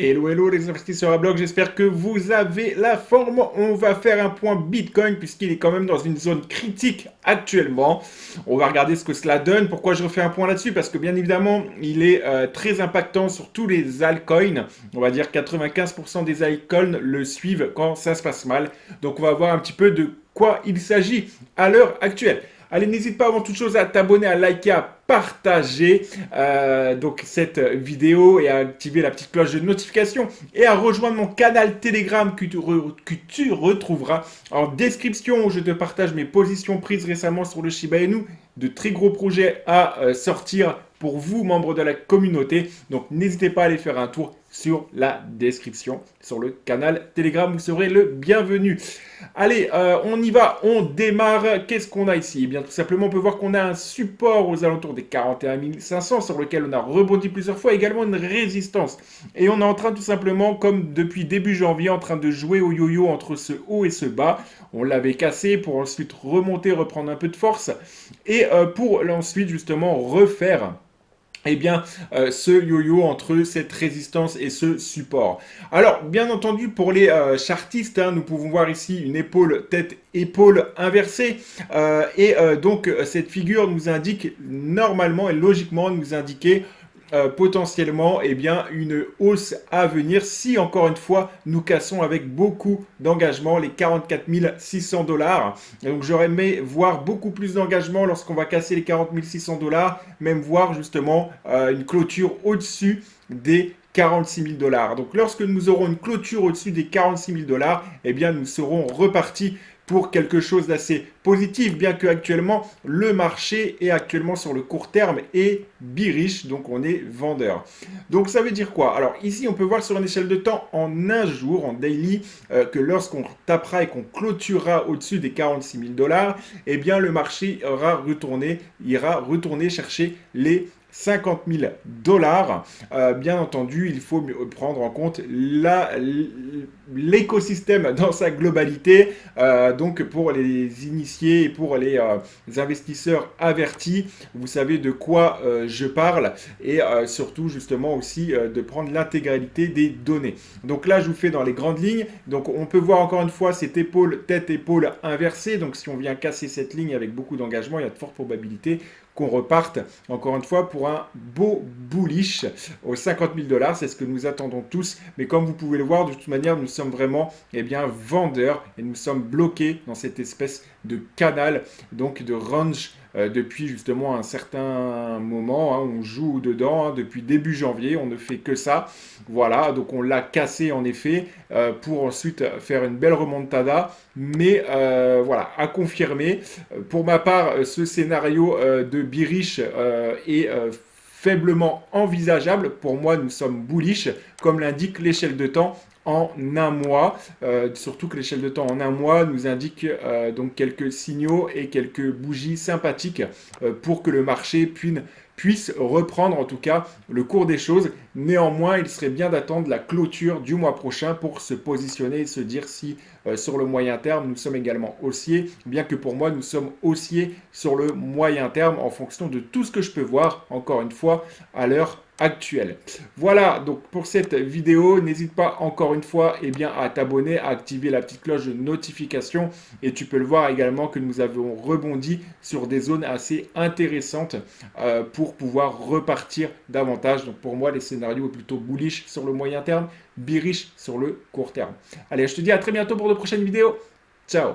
Hello, hello les investisseurs à bloc, j'espère que vous avez la forme. On va faire un point Bitcoin puisqu'il est quand même dans une zone critique actuellement. On va regarder ce que cela donne. Pourquoi je refais un point là-dessus? Parce que bien évidemment, il est très impactant sur tous les altcoins. On va dire 95% des altcoins le suivent quand ça se passe mal. Donc on va voir un petit peu de quoi il s'agit à l'heure actuelle. Allez, n'hésite pas avant toute chose à t'abonner, à liker, à partager donc cette vidéo et à activer la petite cloche de notification et à rejoindre mon canal Telegram que tu retrouveras en description où je te partage mes positions prises récemment sur le Shiba Inu, de très gros projets à sortir pour vous, membres de la communauté. Donc n'hésitez pas à aller faire un tour sur la description, sur le canal Telegram, vous serez le bienvenu. Allez, on y va, on démarre. Qu'est-ce qu'on a ici? Eh bien, tout simplement, on peut voir qu'on a un support aux alentours des 41 500 sur lequel on a rebondi plusieurs fois, également une résistance. Et on est en train tout simplement, comme depuis début janvier, en train de jouer au yo-yo entre ce haut et ce bas. On l'avait cassé pour ensuite remonter, reprendre un peu de force et pour ensuite justement refaire eh bien, ce yo-yo entre cette résistance et ce support. Alors, bien entendu, pour les chartistes, hein, nous pouvons voir ici une épaule, tête-épaule inversée. Donc, cette figure nous indique normalement et logiquement nous indiquer potentiellement eh bien, une hausse à venir si encore une fois nous cassons avec beaucoup d'engagement les 44 600 dollars. Donc j'aurais aimé voir beaucoup plus d'engagement lorsqu'on va casser les 40 600 dollars, même voir justement une clôture au-dessus des 46 000 dollars. Donc lorsque nous aurons une clôture au-dessus des 46 000 dollars, eh bien nous serons repartis pour quelque chose d'assez positif, bien que actuellement le marché est actuellement sur le court terme et bearish, donc on est vendeur. Donc ça veut dire quoi? Alors ici on peut voir sur une échelle de temps en un jour, en daily, que lorsqu'on tapera et qu'on clôturera au-dessus des 46 000 dollars, eh bien le marché ira retourner chercher les 50 000 dollars. Bien entendu, il faut prendre en compte l'écosystème dans sa globalité. Donc pour les initiés et pour les investisseurs avertis, vous savez de quoi je parle et surtout justement aussi de prendre l'intégralité des données. Donc là, je vous fais dans les grandes lignes. Donc on peut voir encore une fois cette épaule, tête-épaule inversée. Donc si on vient casser cette ligne avec beaucoup d'engagement, il y a de fortes probabilités qu'on reparte encore une fois pour un beau bullish aux 50 000 dollars. C'est ce que nous attendons tous. Mais comme vous pouvez le voir, de toute manière, nous sommes vraiment vendeurs et nous sommes bloqués dans cette espèce de canal, donc de range depuis justement un certain moment. Hein, on joue dedans depuis début janvier. On ne fait que ça. Voilà, donc on l'a cassé en effet pour ensuite faire une belle remontada. Mais voilà, à confirmer. Pour ma part, ce scénario de bearish est faiblement envisageable. Pour moi, nous sommes bullish, comme l'indique l'échelle de temps en un mois. Surtout que l'échelle de temps en un mois nous indique donc quelques signaux et quelques bougies sympathiques pour que le marché puisse reprendre en tout cas le cours des choses. Néanmoins, il serait bien d'attendre la clôture du mois prochain pour se positionner et se dire si sur le moyen terme nous sommes également haussiers, bien que pour moi nous sommes haussiers sur le moyen terme en fonction de tout ce que je peux voir, encore une fois, à l'heure actuelle. Voilà donc pour cette vidéo, n'hésite pas encore une fois à t'abonner, à activer la petite cloche de notification et tu peux le voir également que nous avons rebondi sur des zones assez intéressantes pour pouvoir repartir davantage. Donc pour moi les scénarios plutôt bullish sur le moyen terme, bearish sur le court terme. Allez, je te dis à très bientôt pour de prochaines vidéos. Ciao.